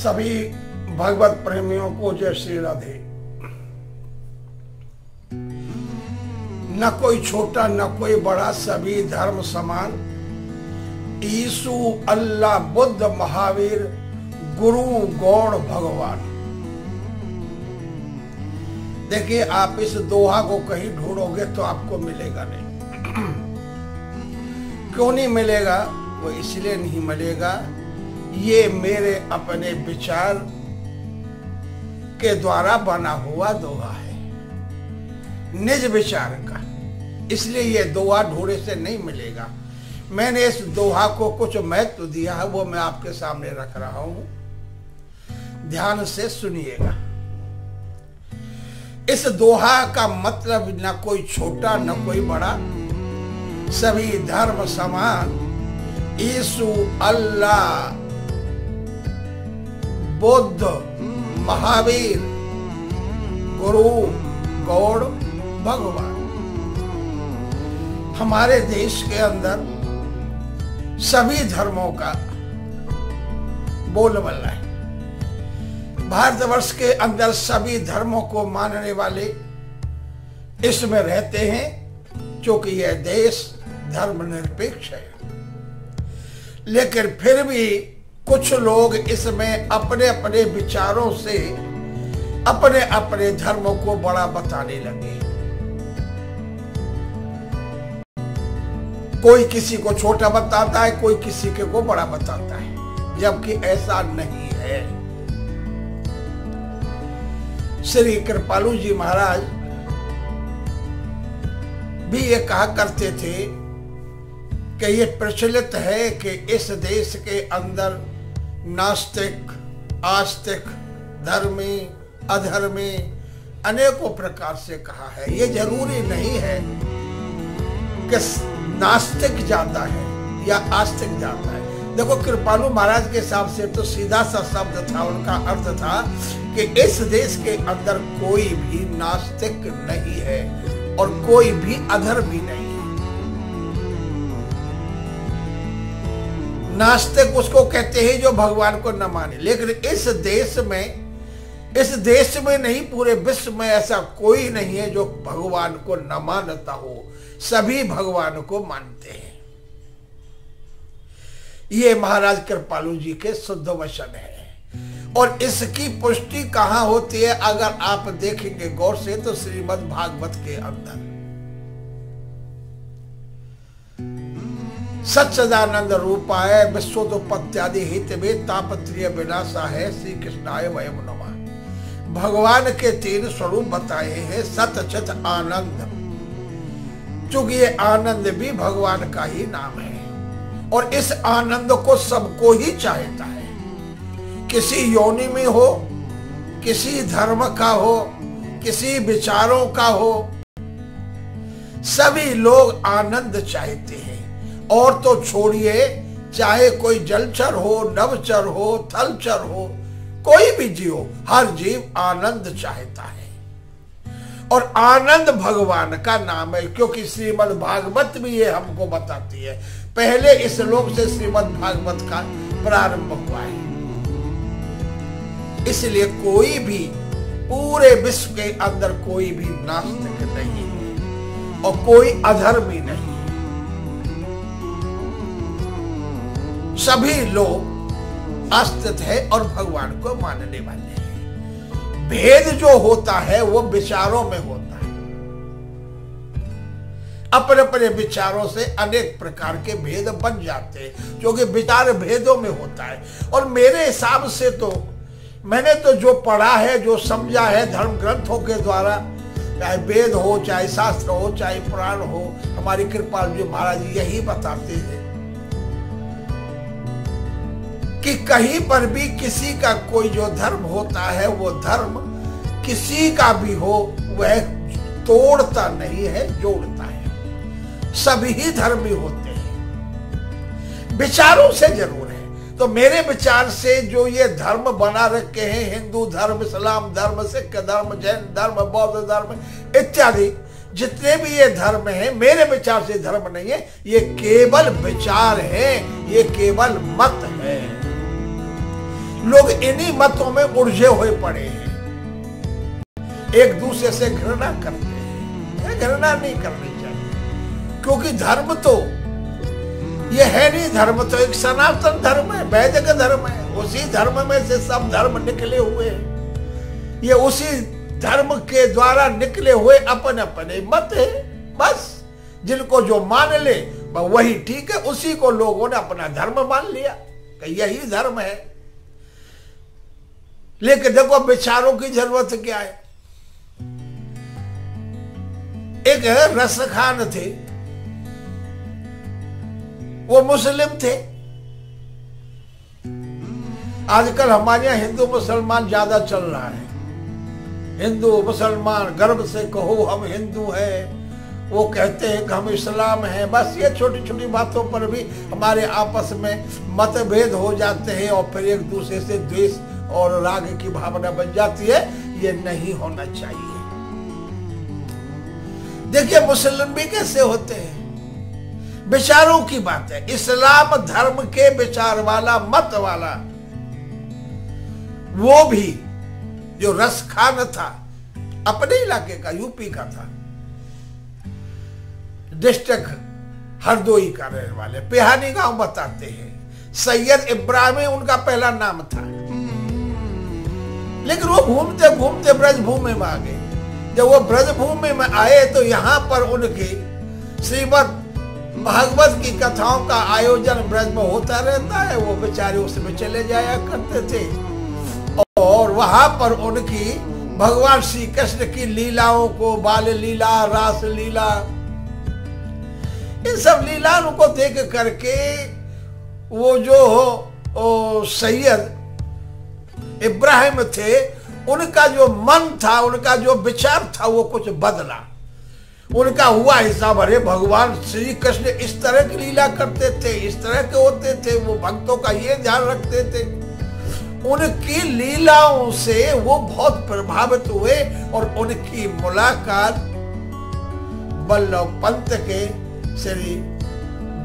सभी भगवत प्रेमियों को जय श्री राधे। न कोई छोटा न कोई बड़ा, सभी धर्म समान। यीशु, अल्लाह, बुद्ध, महावीर, गुरु, गौड़, भगवान। देखिए, आप इस दोहा को कहीं ढूंढोगे तो आपको मिलेगा नहीं। क्यों नहीं मिलेगा? वो इसलिए नहीं मिलेगा, ये मेरे अपने विचार के द्वारा बना हुआ दोहा है, निज विचार का। इसलिए ये दोहा ढूंढे से नहीं मिलेगा। मैंने इस दोहा को कुछ महत्व दिया है, वो मैं आपके सामने रख रहा हूं, ध्यान से सुनिएगा। इस दोहा का मतलब न कोई छोटा न कोई बड़ा, सभी धर्म समान। यीशु, अल्लाह, बुद्ध, महावीर, गुरु, गौड़, भगवान। हमारे देश के अंदर सभी धर्मों का बोलबाला है। भारतवर्ष के अंदर सभी धर्मों को मानने वाले इसमें रहते हैं, क्योंकि यह देश धर्मनिरपेक्ष है। लेकिन फिर भी कुछ लोग इसमें अपने अपने विचारों से अपने अपने धर्मों को बड़ा बताने लगे। कोई किसी को छोटा बताता है, कोई किसी के को बड़ा बताता है, जबकि ऐसा नहीं है। श्री कृपालु जी महाराज भी ये कहा करते थे कि ये प्रचलित है कि इस देश के अंदर नास्तिक, आस्तिक, धर्मी, अधर्मी अनेकों प्रकार से कहा है। ये जरूरी नहीं है कि नास्तिक जाता है या आस्तिक जाता है। देखो, कृपालु महाराज के हिसाब से तो सीधा सा शब्द था, उनका अर्थ था कि इस देश के अंदर कोई भी नास्तिक नहीं है और कोई भी अधर्मी नहीं है। नास्तिक उसको कहते हैं जो भगवान को न माने। लेकिन इस देश में नहीं, पूरे विश्व में ऐसा कोई नहीं है जो भगवान को न मानता हो। सभी भगवान को मानते हैं। ये महाराज कृपालु जी के शुद्ध वचन है। और इसकी पुष्टि कहां होती है? अगर आप देखेंगे गौर से तो श्रीमद् भागवत के अंदर सच्चिदानंद रूपाय विश्वोत्पत्त्यादि हितवे तापत्रिय विनाशा है श्री कृष्णाय वयम नमः। भगवान के 3 स्वरूप बताए हैं, सत, चित, आनंद। क्योंकि ये आनंद भी भगवान का ही नाम है और इस आनंद को सबको ही चाहता है। किसी योनि में हो, किसी धर्म का हो, किसी विचारों का हो, सभी लोग आनंद चाहते हैं। और तो छोड़िए, चाहे कोई जलचर हो, नभचर हो, थलचर हो, कोई भी जीव, हर जीव आनंद चाहता है। और आनंद भगवान का नाम है, क्योंकि श्रीमद् भागवत भी ये हमको बताती है। पहले इस लोक से श्रीमद् भागवत का प्रारंभ हुआ है। इसलिए कोई भी, पूरे विश्व के अंदर कोई भी नास्तिक नहीं है और कोई अधर्मी नहीं है। सभी लोग आस्तिक है और भगवान को मानने वाले हैं। भेद जो होता है वो विचारों में होता है। अपने अपने विचारों से अनेक प्रकार के भेद बन जाते हैं, क्योंकि विचार भेदों में होता है। और मेरे हिसाब से तो मैंने तो जो पढ़ा है, जो समझा है धर्म ग्रंथों के द्वारा, चाहे वेद हो, चाहे शास्त्र हो, चाहे पुराण हो, हमारी कृपालु जी महाराज यही बताते हैं कि कहीं पर भी किसी का कोई जो धर्म होता है, वो धर्म किसी का भी हो, वह तोड़ता नहीं है, जोड़ता है। सभी धर्मी होते हैं, विचारों से जरूर है। तो मेरे विचार से जो ये धर्म बना रखे हैं, हिंदू धर्म, इस्लाम धर्म, सिख धर्म, जैन धर्म, बौद्ध धर्म इत्यादि, जितने भी ये धर्म हैं, मेरे विचार से धर्म नहीं है, ये केवल विचार है, ये केवल मत है। लोग इन्हीं मतों में उलझे हुए पड़े हैं, एक दूसरे से घृणा करते हैं। घृणा नहीं करनी चाहिए, क्योंकि धर्म तो ये है नहीं, धर्म तो एक सनातन धर्म है, वैदिक धर्म है। उसी धर्म में से सब धर्म निकले हुए हैं। ये उसी धर्म के द्वारा निकले हुए अपने अपने मत है। बस जिनको जो मान ले वही ठीक है। उसी को लोगों ने अपना धर्म मान लिया कि यही धर्म है। लेकिन देखो विचारों की जरूरत क्या है। एक रस खान थे, वो मुस्लिम थे। आजकल हमारे यहाँ हिंदू मुसलमान ज्यादा चल रहा है। हिंदू मुसलमान, गर्व से कहो हम हिंदू हैं। वो कहते हैं कि हम इस्लाम हैं। बस ये छोटी छोटी बातों पर भी हमारे आपस में मतभेद हो जाते हैं और फिर एक दूसरे से द्वेष और राग की भावना बन जाती है। ये नहीं होना चाहिए। देखिए मुस्लिम भी कैसे होते हैं, विचारों की बात है। इस्लाम धर्म के विचार वाला, मत वाला, वो भी जो रस खान था, अपने इलाके का, यूपी का था, डिस्ट्रिक्ट हरदोई का रहने वाले, पिहानी गांव बताते हैं। सैयद इब्राहिम उनका पहला नाम था। लेकिन वो घूमते घूमते ब्रजभूमि में आ गए। जब वो ब्रजभूमि में आए तो यहाँ पर उनकी श्रीमद् भागवत की कथाओं का आयोजन ब्रज में होता रहता है। वो बेचारे उसमें चले जाया करते थे और वहां पर उनकी भगवान श्री कृष्ण की लीलाओं को, बाल लीला, रास लीला, इन सब लीलाओं को देख करके वो जो सैयद इब्राहिम थे, उनका जो मन था, उनका जो विचार था, वो कुछ बदला। उनका हुआ हिसाब, अरे भगवान श्री कृष्ण इस तरह की लीला करते थे, इस तरह के होते थे, वो भक्तों का ये ध्यान रखते थे। उनकी लीलाओं से वो बहुत प्रभावित हुए और उनकी मुलाकात बल्लभ पंत के श्री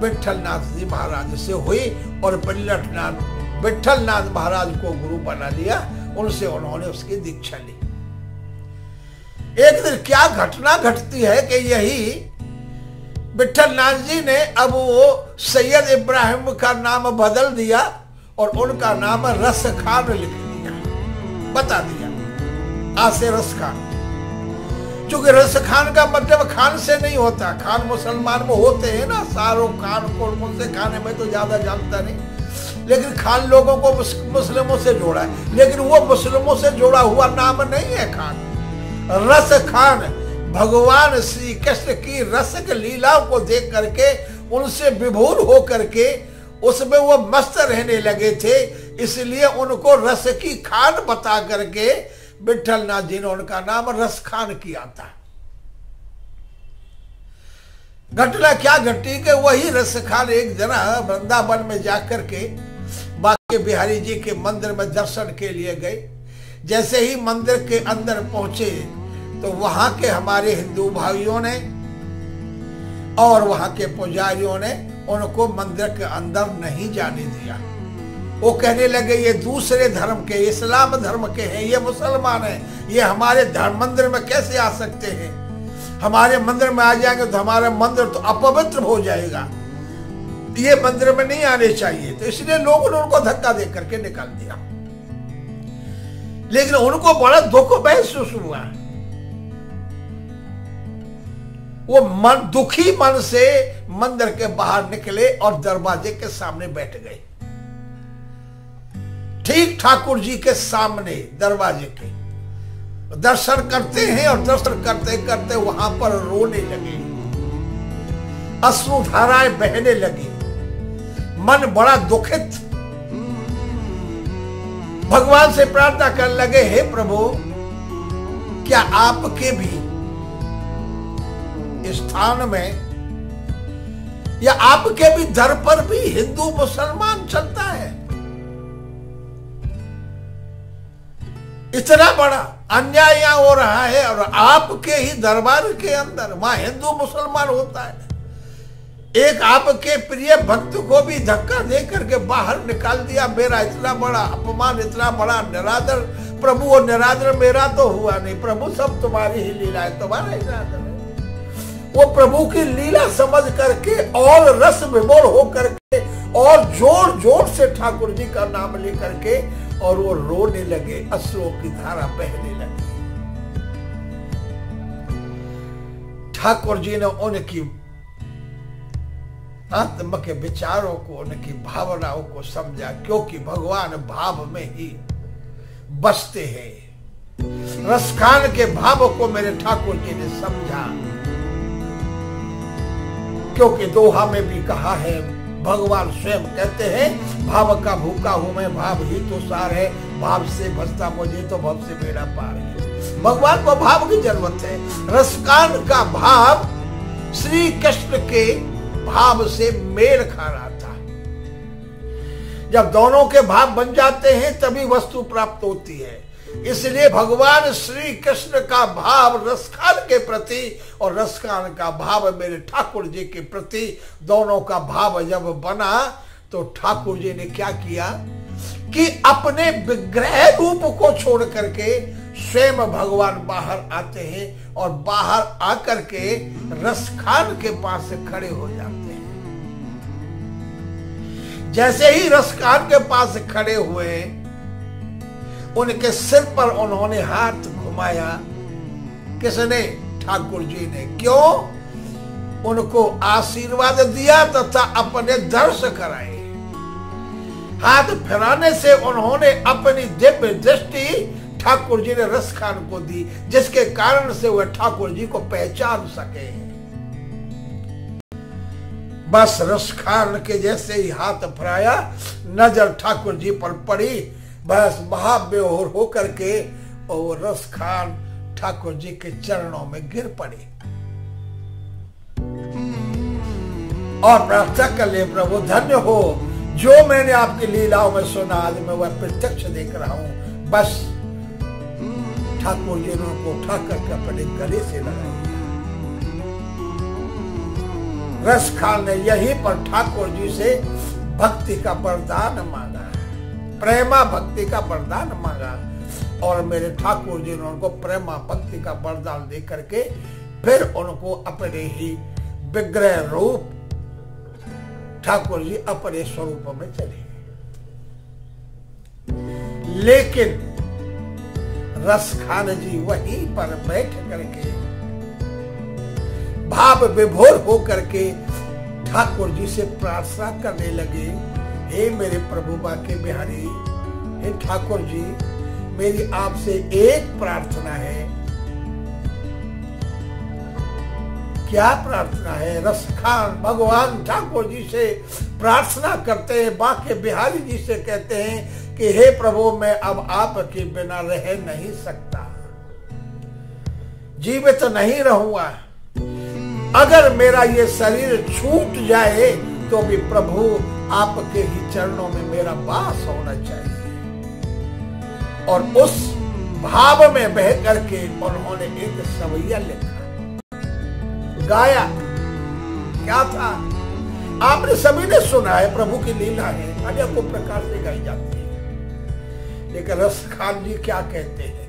विठलनाथ जी महाराज से हुई और विठलनाथ महाराज को गुरु बना लिया। उनसे उन्होंने उसकी दीक्षा ली। एक दिन क्या घटना घटती है कि यही विठलनाथ जी ने अब वो सैयद इब्राहिम का नाम बदल दिया और उनका नाम रस खान लिख दिया, बता दिया आज से रस खान। क्योंकि रस खान का मतलब खान से नहीं होता। खान मुसलमान में होते हैं ना, शाहरुख खान को मुझसे खाने में तो ज्यादा जानता नहीं, लेकिन खान लोगों को मुस्लिमों से जोड़ा है। लेकिन वो मुस्लिमों से जोड़ा हुआ नाम नहीं है खान। रस खान भगवान श्री कृष्ण की रसिक लीलाओं को देख करके, उनसे विभोर हो करके उसमें वो मस्त रहने लगे थे, इसलिए उनको रस की खान बता करके विठलनाथ जी ने उनका नाम रस खान किया था। घटना क्या घटी कि वही रस खान एक जना वृंदावन में जाकर के बांके बिहारी जी के मंदिर में दर्शन के लिए गए। जैसे ही मंदिर के अंदर पहुंचे तो वहां के हमारे हिंदू भाइयों ने और वहां के पुजारियों ने उनको मंदिर के अंदर नहीं जाने दिया। वो कहने लगे ये दूसरे धर्म के, इस्लाम धर्म के हैं, ये मुसलमान हैं, ये हमारे धर्म मंदिर में कैसे आ सकते हैं? हमारे मंदिर में आ जाएंगे तो हमारा मंदिर तो अपवित्र हो जाएगा, ये मंदिर में नहीं आने चाहिए। तो इसलिए लोगों ने उनको धक्का दे करके निकाल दिया। लेकिन उनको बड़ा दुख महसूस हुआ। वो मन दुखी मन से मंदिर के बाहर निकले और दरवाजे के सामने बैठ गए, ठीक ठाकुर जी के सामने दरवाजे के। दर्शन करते हैं और दर्शन करते करते वहां पर रोने लगे, अश्रुधाराएं बहने लगी, मन बड़ा दुखित। भगवान से प्रार्थना करने लगे, हे प्रभु, क्या आपके भी स्थान में या आपके भी दर पर भी हिंदू मुसलमान चलता है? इतना बड़ा अन्याय यहां हो रहा है और आपके ही दरबार के अंदर वहां हिंदू मुसलमान होता है। एक आपके प्रिय भक्त को भी धक्का दे करके बाहर निकाल दिया। मेरा इतना बड़ा अपमान, इतना बड़ा निरादर। प्रभु वो निरादर मेरा तो हुआ नहीं, प्रभु सब तुम्हारी ही लीला है, तुम्हारा ही निरादर है। वो प्रभु की लीला समझ करके और रस विभोर हो करके और जोर जोर से ठाकुर जी का नाम लेकर के और वो रोने लगे, अश्रुओं की धारा बहने लगी। ठाकुर जी ने उनकी आत्म के विचारों को, उनकी भावनाओं को समझा, क्योंकि भगवान भाव में ही बसते हैं। रसखान के भाव को मेरे ठाकुर जी ने समझा, क्योंकि दोहा में भी कहा है, भगवान स्वयं कहते हैं, भाव का भूखा हूं मैं, भाव ही तो सार है, भाव से बसता मुझे तो भव से मेरा पार है। भगवान को भाव की जरूरत है। रसकान का भाव श्री कृष्ण के भाव से मेल खा रहा था। जब दोनों के भाव बन जाते हैं तभी वस्तु प्राप्त होती है। इसलिए भगवान श्री कृष्ण का भाव रसखान के प्रति और रसखान का भाव मेरे ठाकुर जी के प्रति, दोनों का भाव जब बना तो ठाकुर जी ने क्या किया कि अपने विग्रह रूप को छोड़ करके स्वयं भगवान बाहर आते हैं और बाहर आकर के रसखान के पास खड़े हो जाते हैं। जैसे ही रसखान के पास खड़े हुए, उनके सिर पर उन्होंने हाथ घुमाया। किसने? ठाकुर जी ने। क्यों? उनको आशीर्वाद दिया तथा अपने दर्श कराए। हाथ फिराने से उन्होंने अपनी दिव्य दृष्टि ठाकुर जी ने रसखान को दी, जिसके कारण से वह ठाकुर जी को पहचान सके। बस रसखान के जैसे ही हाथ फिराया, नजर ठाकुर जी पर पड़ी, बस महाबेहोर होकर के और रसखान ठाकुर जी के चरणों में गिर पड़ी और प्रार्थना कर ले, प्रभु धन्य हो, जो मैंने आपकी लीलाओं में सुना आज मैं वह प्रत्यक्ष देख रहा हूं। बस ठाकुर जी ने उनको उठा करके अपने गले से लगाया। रसखान ने यहीं पर ठाकुर जी से भक्ति का वरदान मांगा, प्रेमा भक्ति का वरदान मांगा, और मेरे ठाकुर जी ने उनको प्रेमा भक्ति का वरदान दे करके फिर उनको अपने ही विग्रह रूप ठाकुर जी अपने स्वरूप में चले। लेकिन रसखान जी वहीं पर बैठ करके भाव विभोर हो करके ठाकुर जी से प्रार्थना करने लगे। हे मेरे प्रभु बाके बिहारी, हे ठाकुर जी, मेरी आपसे एक प्रार्थना है। क्या प्रार्थना है? रसखान भगवान ठाकुर जी से प्रार्थना करते हैं, बाके बिहारी जी से कहते हैं कि हे प्रभु, मैं अब आपके बिना रह नहीं सकता, जीवित नहीं रहूंगा। अगर मेरा ये शरीर छूट जाए तो भी प्रभु आपके ही चरणों में मेरा वास होना चाहिए। और उस भाव में बह करके उन्होंने एक सवैया लिखा, गाया। क्या था? आपने सभी ने सुना है, प्रभु की लीला है, अनेकों प्रकार से गाई जाती है। लेकिन रसखान जी क्या कहते हैं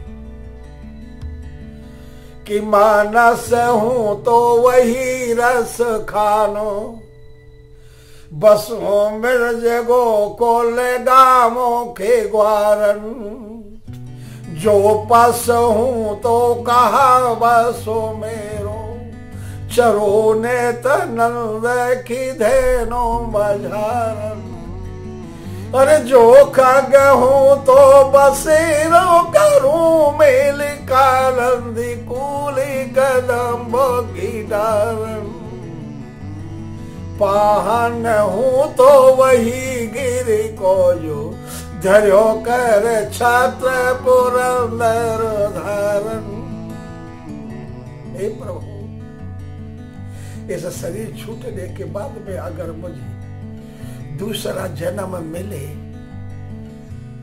कि मानस हूं तो वही रस खानो, बस हो मिर्ज गो को ले गामों के ग्वारन, जो पस हूं तो कहा बसो मेरो, चरो ने तनंद की धेनो बजारन। अरे जो खग हूं तो बसेरो करूं मेल कालंदी कूली कदम की डारन, पाहन हूं तो वही गिरी को जो धर्यो कर छत्र पुरंदर धारन। हे प्रभु, इस शरीर छूटने के बाद में अगर मुझे दूसरा जन्म मिले,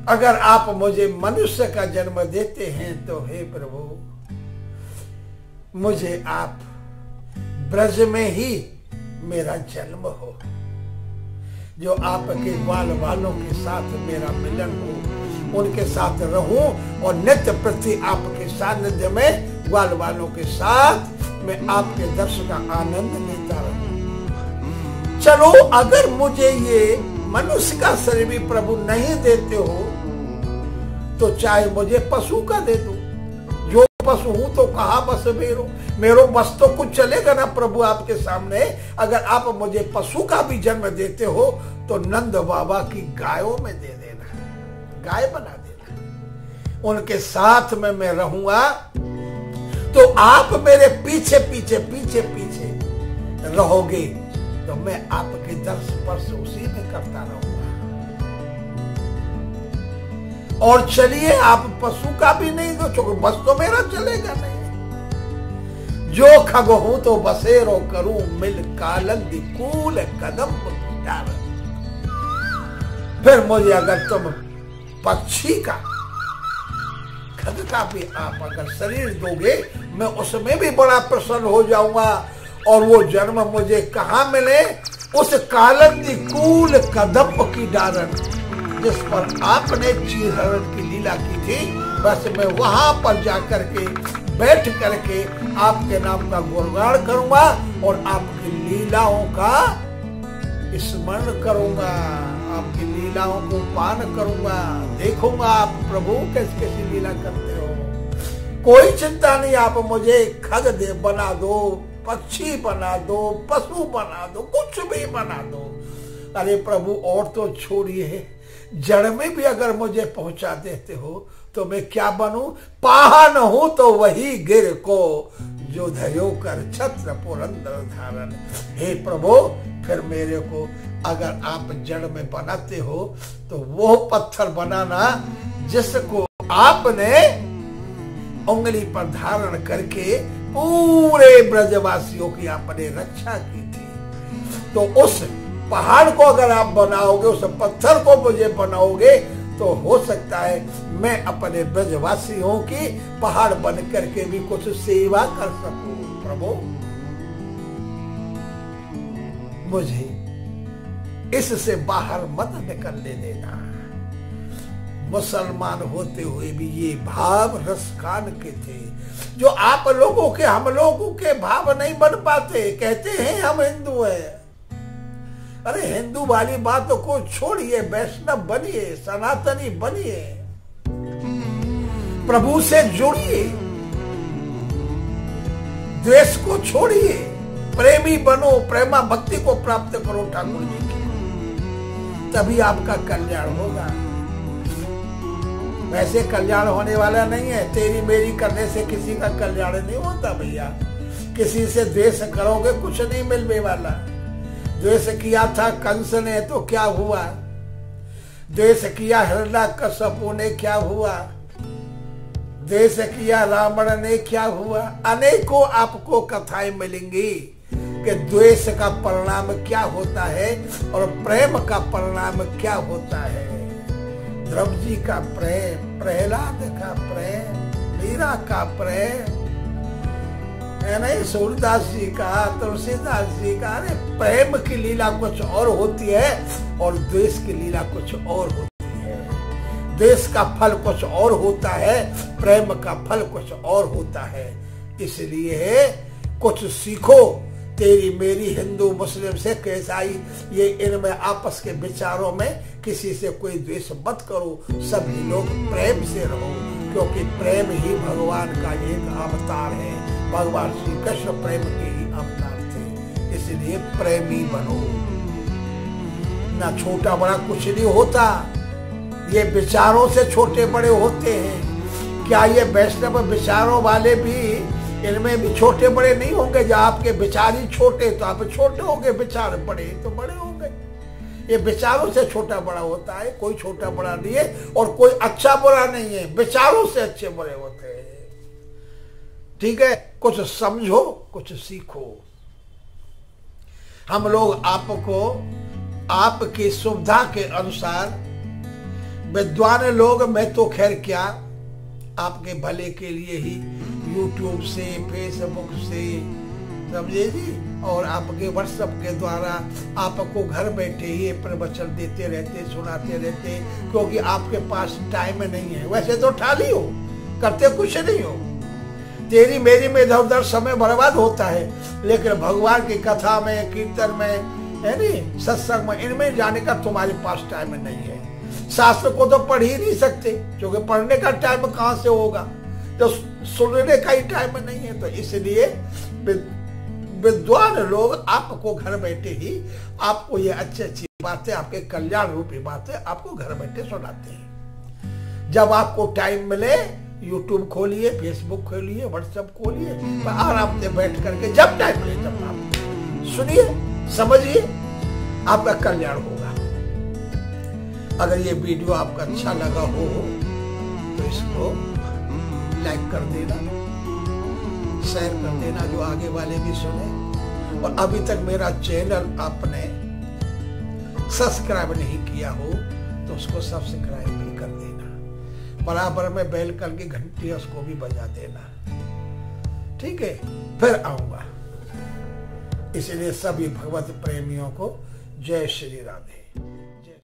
अगर आप मुझे मनुष्य का जन्म देते हैं तो हे प्रभु, मुझे आप ब्रज में ही मेरा जन्म हो, जो आपके ग्वाल वालों के साथ मेरा मिलन हो, उनके साथ रहूं और नित्य प्रति आपके सानिध्य में ग्वाल वालों के साथ मैं आपके दर्शन का आनंद लेता रहूं। चलो अगर मुझे ये मनुष्य का शरीर भी प्रभु नहीं देते हो तो चाहे मुझे पशु का दे दो, जो पशु हूं तो कहा बस मेरो बस तो कुछ चलेगा ना प्रभु आपके सामने। अगर आप मुझे पशु का भी जन्म देते हो तो नंद बाबा की गायों में दे देना, गाय बना देना, उनके साथ में मैं रहूंगा। तो आप मेरे पीछे पीछे पीछे पीछे रहोगे तो मैं आपके दर्श स्पर्श उसी में करता रहूंगा। और चलिए आप पशु का भी नहीं दो, क्योंकि बस तो मेरा चलेगा नहीं। जो खग हूं तो बसेरो करूं मिल कालंदी कूल कदम डाल। फिर मुझे अगर तुम पक्षी का खग का भी आप अगर शरीर दोगे मैं उसमें भी बड़ा प्रसन्न हो जाऊंगा। और वो जन्म मुझे कहां मिले? उस कालंदी कूल कदम की डारन जिस पर आपने चीरहरण की लीला की थी, बस मैं वहां पर जाकर के बैठ करके आपके नाम का गुणगान करूंगा और आपकी लीलाओं का स्मरण करूंगा, आपकी लीलाओं को पान करूंगा, देखूंगा आप प्रभु कैसी कैसी लीला करते हो। कोई चिंता नहीं, आप मुझे खग दे बना दो, पक्षी बना दो, पशु बना दो, कुछ भी बना दो। अरे प्रभु और तो छोड़िए, जड़ में भी अगर मुझे पहुंचा देते हो तो मैं क्या बनूं? पाहन हूं तो वही गिर को जो धयो कर छत्र पुरंदर धारण। हे प्रभु फिर मेरे को अगर आप जड़ में बनाते हो तो वो पत्थर बनाना जिसको आपने उंगली पर धारण करके पूरे ब्रजवासियों की आपने रक्षा की थी। तो उस पहाड़ को अगर आप बनाओगे, उस पत्थर को मुझे बनाओगे तो हो सकता है मैं अपने ब्रजवासियों की पहाड़ बन करके भी कुछ सेवा कर सकूं। प्रभु मुझे इससे बाहर मत निकलने देना। मुसलमान होते हुए भी ये भाव रसखान के थे जो आप लोगों के, हम लोगों के भाव नहीं बन पाते। कहते हैं हम हिंदू हैं। अरे हिंदू वाली बात को छोड़िए, वैष्णव बनिए, सनातनी बनिए, प्रभु से जुड़िए, द्वेष को छोड़िए, प्रेमी बनो, प्रेमा भक्ति को प्राप्त करो ठाकुर जी की, तभी आपका कल्याण होगा। वैसे कल्याण होने वाला नहीं है, तेरी मेरी करने से किसी का कल्याण नहीं होता भैया। किसी से द्वेष करोगे कुछ नहीं मिलने वाला। द्वेष किया था कंस ने तो क्या हुआ? द्वेष किया हिरण्यकश्यपु ने क्या हुआ? द्वेष किया रावण ने क्या हुआ? अनेकों आपको कथाएं मिलेंगी कि द्वेष का परिणाम क्या होता है और प्रेम का परिणाम क्या होता है। ध्रुव जी का प्रेम, प्रहलाद का प्रेम, मीरा का प्रेम है नहीं, सूरदास जी का, तुलसीदास जी का। अरे प्रेम की लीला कुछ और होती है और द्वेष की लीला कुछ और होती है। द्वेष का फल कुछ और होता है, प्रेम का फल कुछ और होता है। इसलिए कुछ सीखो। तेरी मेरी, हिंदू मुस्लिम सिख ईसाई, ये इनमें आपस के विचारों में किसी से कोई द्वेष मत करो। सभी लोग प्रेम से रहो, क्योंकि प्रेम ही भगवान का एक अवतार है। भगवान श्री कृष्ण प्रेम के ही अवतार थे, इसलिए प्रेमी बनो। ना छोटा बड़ा कुछ नहीं होता, ये विचारों से छोटे बड़े होते हैं। क्या ये वैष्णव विचारों वाले भी, इनमें भी छोटे बड़े नहीं होंगे? जब आपके विचार ही छोटे तो आप छोटे होंगे, विचार बड़े तो बड़े होंगे। ये विचारों से छोटा बड़ा होता है, कोई छोटा बड़ा नहीं है और कोई अच्छा बुरा नहीं है, विचारों से अच्छे बड़े होते हैं। ठीक है, कुछ समझो, कुछ सीखो। हम लोग आपको आपकी सुविधा के अनुसार, विद्वान लोग, मैं तो खैर क्या, आपके भले के लिए ही YouTube से, फेसबुक से समझे जी। और आपके व्हाट्सएप के द्वारा आपको घर बैठे ही प्रवचन देते रहते, सुनाते रहते, क्योंकि आपके पास टाइम नहीं है। वैसे तो ठाली हो, करते कुछ नहीं हो, तेरी मेरी में इधर उधर समय बर्बाद होता है, लेकिन भगवान की कथा में, कीर्तन में, है नी, सत्संग में, इनमें जाने का तुम्हारे पास टाइम नहीं है। शास्त्र को तो पढ़ ही नहीं सकते, क्योंकि पढ़ने का टाइम कहाँ से होगा, तो सुनने का ही टाइम नहीं है। तो इसलिए विद्वान लोग आपको घर बैठे ही आपको ये अच्छी अच्छी बातें, आपके कल्याण रूपी बातें आपको घर बैठे सुनाते हैं। जब आपको टाइम मिले यूट्यूब खोलिए, फेसबुक खोलिए, व्हाट्सएप खोलिए, आराम से बैठ करके जब टाइम मिले जब आप सुनिए, समझिए, आपका कल्याण होगा। अगर ये वीडियो आपका अच्छा लगा हो तो इसको लाइक कर देना, शेयर कर देना, जो आगे वाले भी सुने। और अभी तक मेरा चैनल आपने सब्सक्राइब नहीं किया हो तो उसको सब्सक्राइब भी कर देना, बराबर में बेल करके घंटी उसको भी बजा देना, ठीक है। फिर आऊंगा। इसलिए सभी भगवत प्रेमियों को जय श्री राधे।